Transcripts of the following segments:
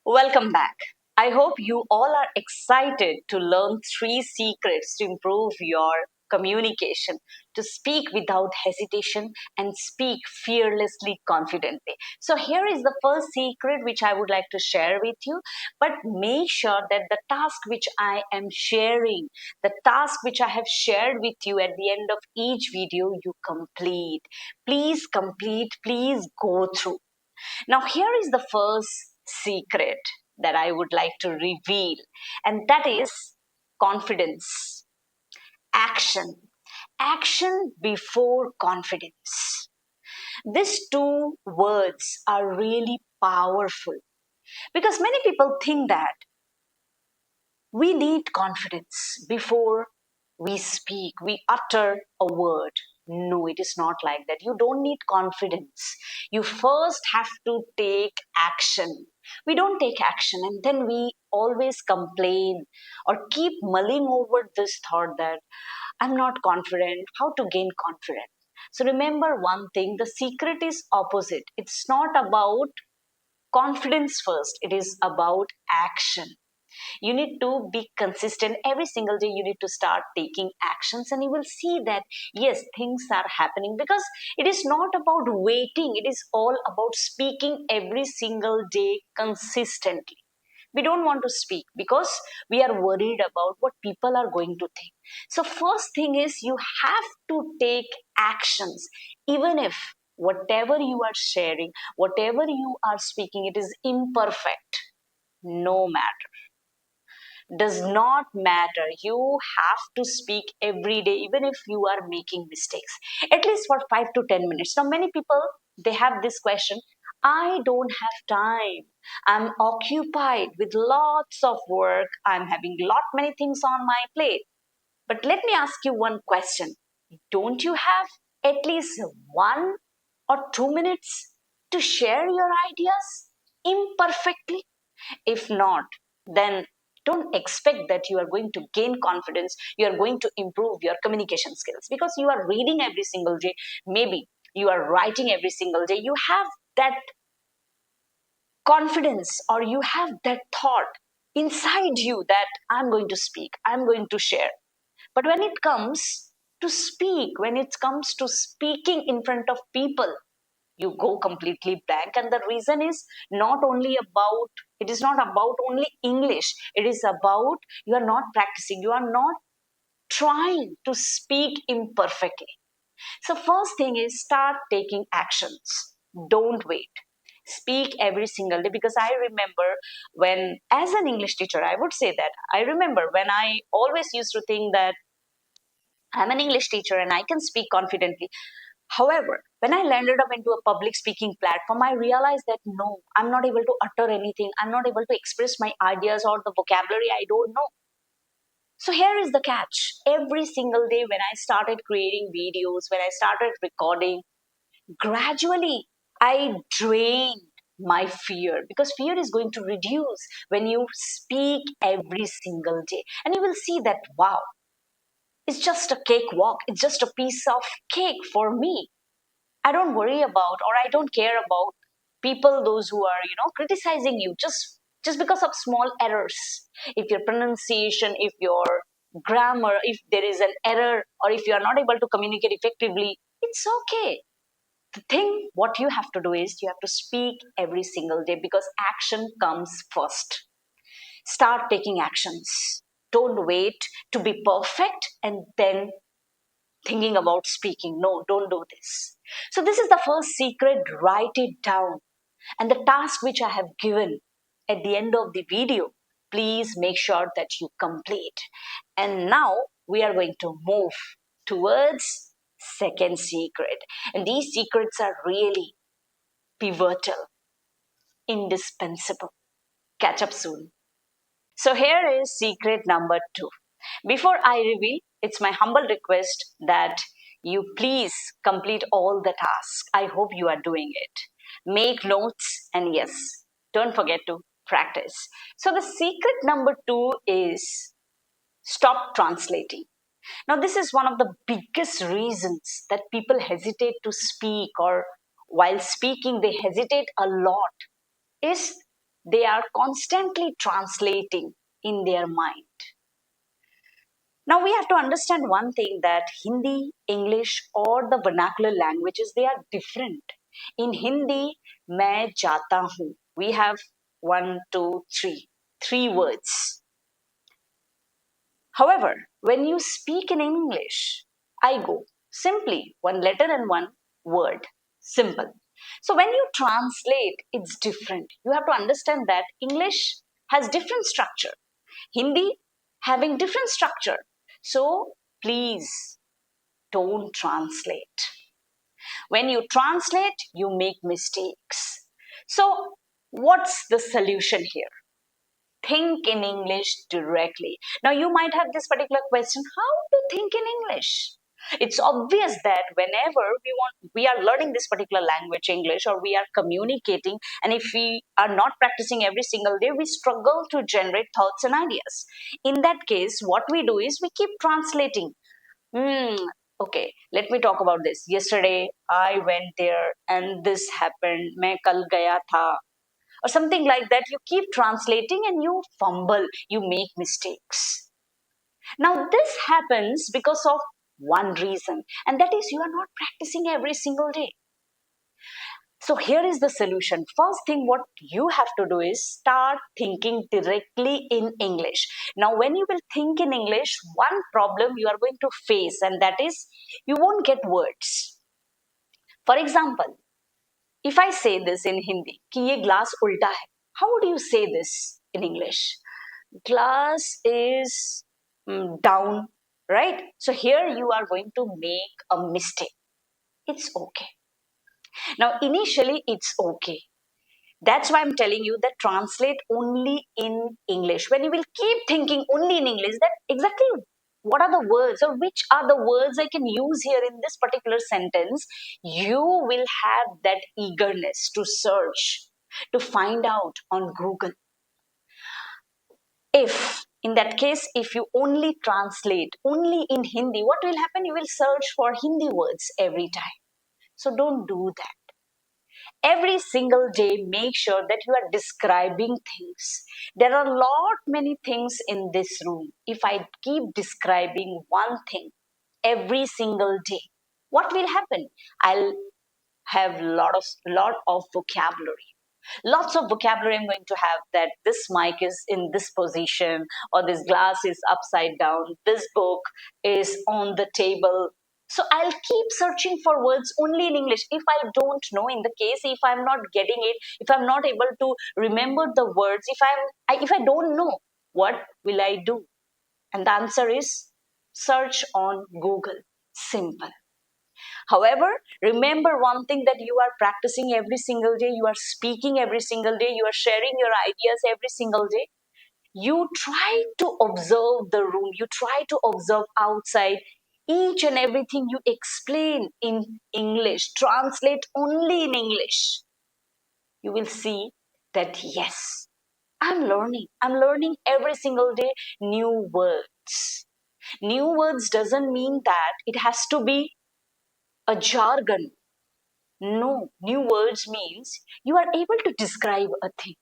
Welcome back. I hope you all are excited to learn three secrets to improve your communication, to speak without hesitation and speak fearlessly, confidently. So, here is the first secret which I would like to share with you. But make sure that the task which I am sharing, the task which I have shared with you at the end of each video, you complete. Please complete, please go through. Now, here is the first secret that I would like to reveal, and that is confidence. Action. Action before confidence. These two words are really powerful because many people think that we need confidence before we speak, we utter a word. No, it is not like that. You don't need confidence. You first have to take action. We don't take action and then we always complain or keep mulling over this thought that I'm not confident. How to gain confidence? So remember one thing, the secret is opposite. It's not about confidence first, it is about action. You need to be consistent every single day. You need to start taking actions and you will see that yes, things are happening, because it is not about waiting, it is all about speaking every single day consistently. We don't want to speak because we are worried about what people are going to think. So first thing is you have to take actions, even if whatever you are sharing, whatever you are speaking, it is imperfect. No matter, does not matter. You have to speak every day, even if you are making mistakes, at least for 5 to 10 minutes. Now, many people, they have this question, I don't have time. I'm occupied with lots of work. I'm having lot many things on my plate. But let me ask you one question. Don't you have at least 1 or 2 minutes to share your ideas imperfectly? If not, then don't expect that you are going to gain confidence, you are going to improve your communication skills, because you are reading every single day, maybe you are writing every single day, you have that confidence or you have that thought inside you that I'm going to speak, I'm going to share. But when it comes to speak, when it comes to speaking in front of people, you go completely blank. And the reason is not only about, it is not about only English, it is about you are not practicing, you are not trying to speak imperfectly. So first thing is start taking actions. Don't wait, speak every single day. Because I remember, when as an English teacher, I would say that I remember when I always used to think that I'm an English teacher and I can speak confidently. However, when I landed up into a public speaking platform, I realized that no, I'm not able to utter anything. I'm not able to express my ideas or the vocabulary I don't know. So here is the catch. Every single day when I started creating videos, when I started recording, gradually I drained my fear, because fear is going to reduce when you speak every single day. And you will see that wow, it's just a cakewalk. It's just a piece of cake for me. I don't worry about, or I don't care about people, those who are, criticizing you just because of small errors. If your pronunciation, if your grammar, if there is an error, or if you are not able to communicate effectively, it's okay. The thing what you have to do is you have to speak every single day, because action comes first. Start taking actions. Don't wait to be perfect and then thinking about speaking. No, don't do this. So, this is the first secret. Write it down. And the task which I have given at the end of the video, please make sure that you complete. And now we are going to move towards second secret. And these secrets are really pivotal, indispensable. Catch up soon. So, here is secret number 2. Before I reveal, it's my humble request that you please complete all the tasks. I hope you are doing it. Make notes, and yes, don't forget to practice. So, the secret number 2 is stop translating. Now, this is one of the biggest reasons that people hesitate to speak, or while speaking, they hesitate a lot. Is They are constantly translating in their mind. Now we have to understand one thing, that Hindi, English, or the vernacular languages, they are different. In Hindi, मैं जाता हूँ. We have one, two, three words. However, when you speak in English, I go. Simply one letter and one word. Simple. So when you translate, it's different. You have to understand that English has different structure. Hindi having different structure. So please don't translate. When you translate, you make mistakes. So what's the solution here? Think in English directly. Now, you might have this particular question, how to think in English? It's obvious that whenever we are learning this particular language, English, or we are communicating, and if we are not practicing every single day, we struggle to generate thoughts and ideas. In that case, what we do is we keep translating. Hmm, okay, let me talk about this. Yesterday, I went there and this happened. मैं कल गया था, or something like that. You keep translating and you fumble, you make mistakes. Now, this happens because of one reason, and that is you are not practicing every single day. So, here is the solution. First thing, what you have to do is start thinking directly in English. Now, when you will think in English, one problem you are going to face, and that is you won't get words. For example, if I say this in Hindi, कि ये glass उल्टा है, how would you say this in English? Glass is down, right? So here you are going to make a mistake. It's okay. Now, initially, it's okay. That's why I'm telling you that translate only in English. When you will keep thinking only in English, that exactly what are the words or which are the words I can use here in this particular sentence, you will have that eagerness to search, to find out on Google. If in that case, if you only translate only in Hindi, what will happen? You will search for Hindi words every time. So don't do that. Every single day, make sure that you are describing things. There are a lot many things in this room. If I keep describing one thing every single day, what will happen? I'll have lot of vocabulary. Lots of vocabulary I'm going to have, that this mic is in this position, or this glass is upside down, this book is on the table. So I'll keep searching for words only in English. If I don't know, in the case if I'm not getting it, if I'm not able to remember the words, if I don't know, what will I do? And the answer is search on Google. Simple. However, remember one thing, that you are practicing every single day, you are speaking every single day, you are sharing your ideas every single day. You try to observe the room, you try to observe outside. Each and everything you explain in English, translate only in English. You will see that yes, I'm learning every single day new words. New words doesn't mean that it has to be a jargon. No, new words means you are able to describe a thing.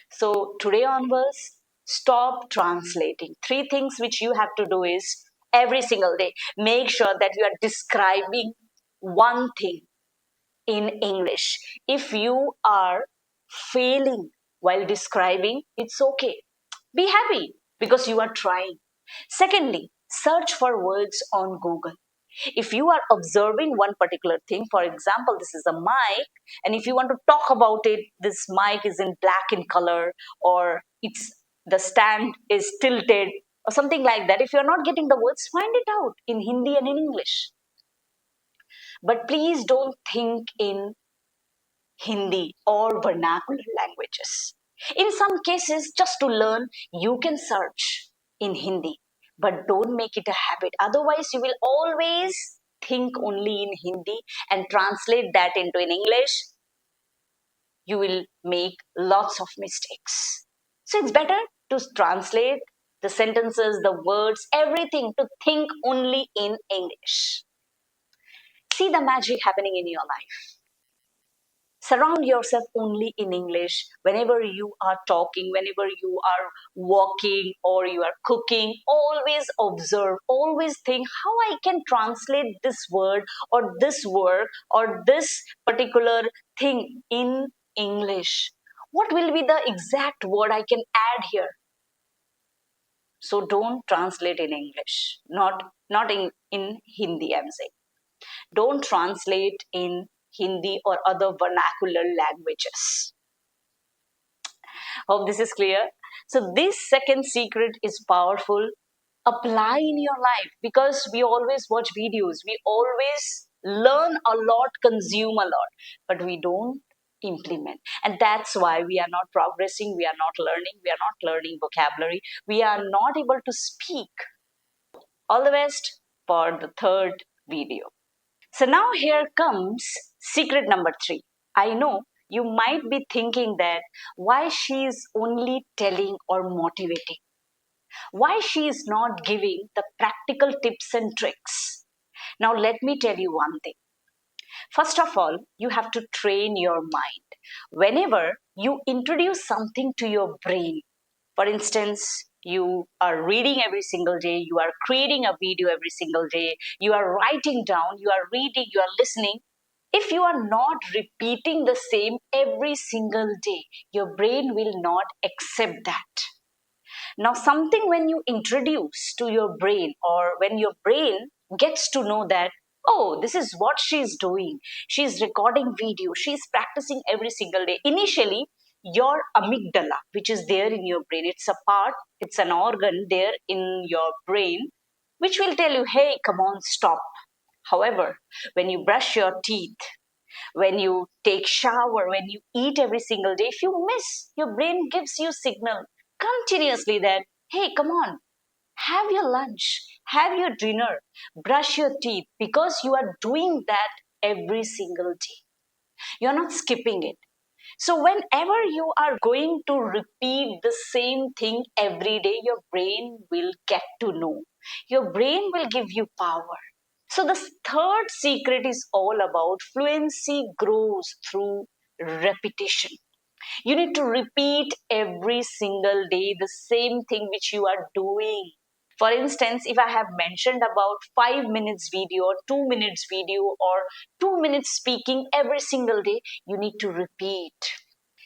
So today onwards, stop translating. Three things which you have to do is every single day, make sure that you are describing one thing in English. If you are failing while describing, it's okay. Be happy because you are trying. Secondly, search for words on Google. If you are observing one particular thing, for example, this is a mic, and if you want to talk about it, this mic is in black in color, or it's the stand is tilted, or something like that. If you're not getting the words, find it out in Hindi and in English. But please don't think in Hindi or vernacular languages. In some cases, just to learn, you can search in Hindi, but don't make it a habit. Otherwise, you will always think only in Hindi and translate that into in English. You will make lots of mistakes. So it's better to translate the sentences, the words, everything, to think only in English. See the magic happening in your life. Surround yourself only in English whenever you are talking, whenever you are walking or you are cooking. Always observe, always think how I can translate this word or this word or this particular thing in English. What will be the exact word I can add here? So don't translate in English, not in Hindi, I'm saying. Don't translate in Hindi or other vernacular languages. Hope this is clear. So, this second secret is powerful. Apply in your life because we always watch videos, we always learn a lot, consume a lot, but we don't implement. And that's why we are not progressing, we are not learning, we are not learning vocabulary, we are not able to speak. All the best for the third video. So now here comes secret number 3. I know you might be thinking that why she is only telling or motivating, why she is not giving the practical tips and tricks. Now let me tell you one thing. First of all, you have to train your mind. Whenever you introduce something to your brain, for instance, you are reading every single day, you are creating a video every single day, you are writing down, you are reading, you are listening. If you are not repeating the same every single day, your brain will not accept that. Now, something when you introduce to your brain, or when your brain gets to know that, oh, this is what she's doing, she's recording video, she's practicing every single day. Initially, your amygdala, which is there in your brain, it's a part, it's an organ there in your brain, which will tell you, hey, come on, stop. However, when you brush your teeth, when you take shower, when you eat every single day, if you miss, your brain gives you signal continuously that, hey, come on, have your lunch, have your dinner, brush your teeth, because you are doing that every single day. You're not skipping it. So whenever you are going to repeat the same thing every day, your brain will get to know. Your brain will give you power. So, the third secret is all about fluency grows through repetition. You need to repeat every single day the same thing which you are doing. For instance, if I have mentioned about 5 minutes video or 2 minutes video or 2 minutes speaking every single day, you need to repeat.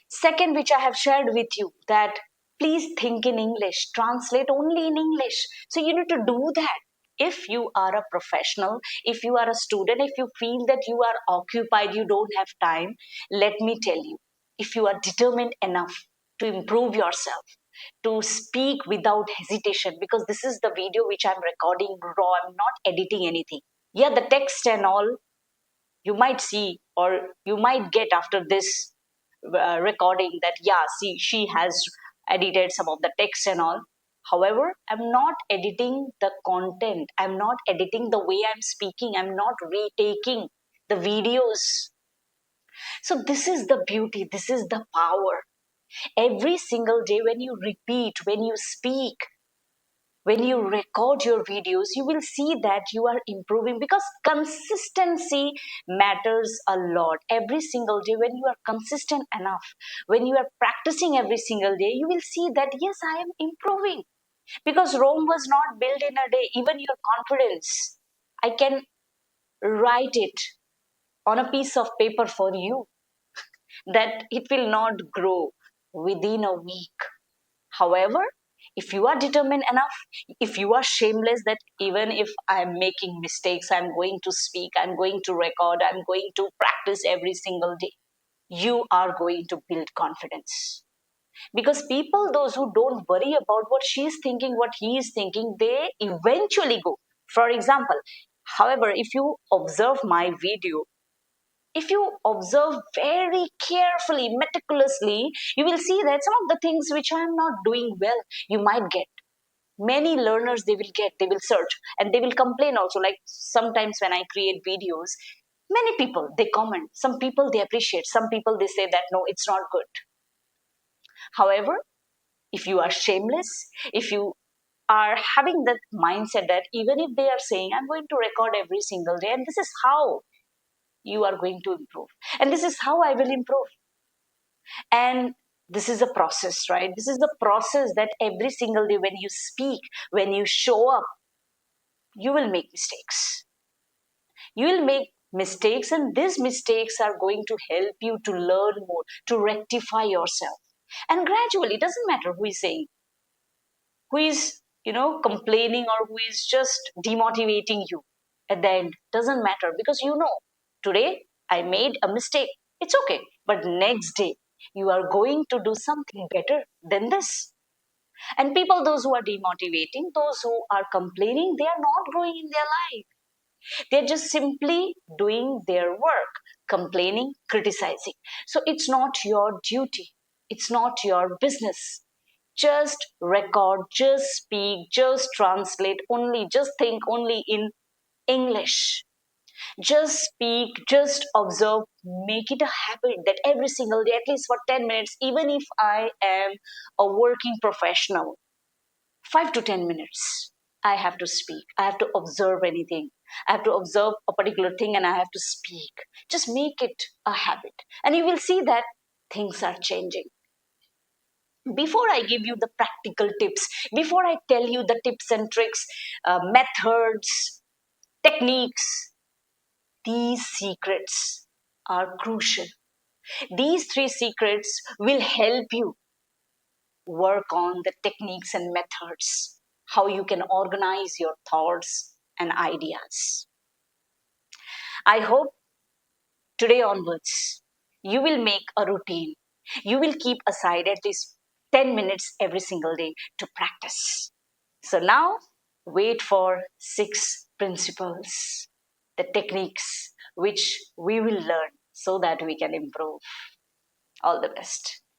Second, which I have shared with you, that please think in English, translate only in English. So you need to do that. If you are a professional, if you are a student, if you feel that you are occupied, you don't have time, let me tell you, if you are determined enough to improve yourself, to speak without hesitation, because this is the video which I'm recording raw, I'm not editing anything. Yeah, the text and all you might see or you might get after this recording that yeah, see, she has edited some of the text and all. However, I'm not editing the content, I'm not editing the way I'm speaking, I'm not retaking the videos. So this is the beauty, this is the power. Every single day when you repeat, when you speak, when you record your videos, you will see that you are improving, because consistency matters a lot. Every single day when you are consistent enough, when you are practicing every single day, you will see that yes, I am improving, because Rome was not built in a day. Even your confidence, I can write it on a piece of paper for you, that it will not grow within a week. However, if you are determined enough, if you are shameless that even if I'm making mistakes, I'm going to speak, I'm going to record, I'm going to practice every single day, you are going to build confidence. Because people, those who don't worry about what she's thinking, what he is thinking, they eventually go. For example, however, if you observe my video, if you observe very carefully, meticulously, you will see that some of the things which I am not doing well, you might get. Many learners they will get, they will search and they will complain also. Like sometimes when I create videos, many people they comment, some people they appreciate, some people they say that no, it's not good. However, if you are shameless, if you are having that mindset that even if they are saying, I'm going to record every single day, and this is how you are going to improve. And this is how I will improve. And this is a process, right? This is the process that every single day when you speak, when you show up, you will make mistakes. You will make mistakes, and these mistakes are going to help you to learn more, to rectify yourself. And gradually, it doesn't matter who is saying, who is, complaining, or who is just demotivating you at the end. Doesn't matter, because today I made a mistake. It's okay. But next day, you are going to do something better than this. And people, those who are demotivating, those who are complaining, they are not growing in their life. They're just simply doing their work, complaining, criticizing. So it's not your duty. It's not your business. Just record, just speak, just translate only, just think only in English. Just speak, just observe, make it a habit that every single day, at least for 10 minutes, even if I am a working professional, 5 to 10 minutes, I have to speak. I have to observe anything. I have to observe a particular thing and I have to speak. Just make it a habit. And you will see that things are changing. Before I give you the practical tips, before I tell you the tips and tricks, methods, techniques, these secrets are crucial. These three secrets will help you work on the techniques and methods, how you can organize your thoughts and ideas. I hope today onwards, you will make a routine. You will keep aside at least 10 minutes every single day to practice. So now, wait for 6 principles, the techniques which we will learn so that we can improve. All the best.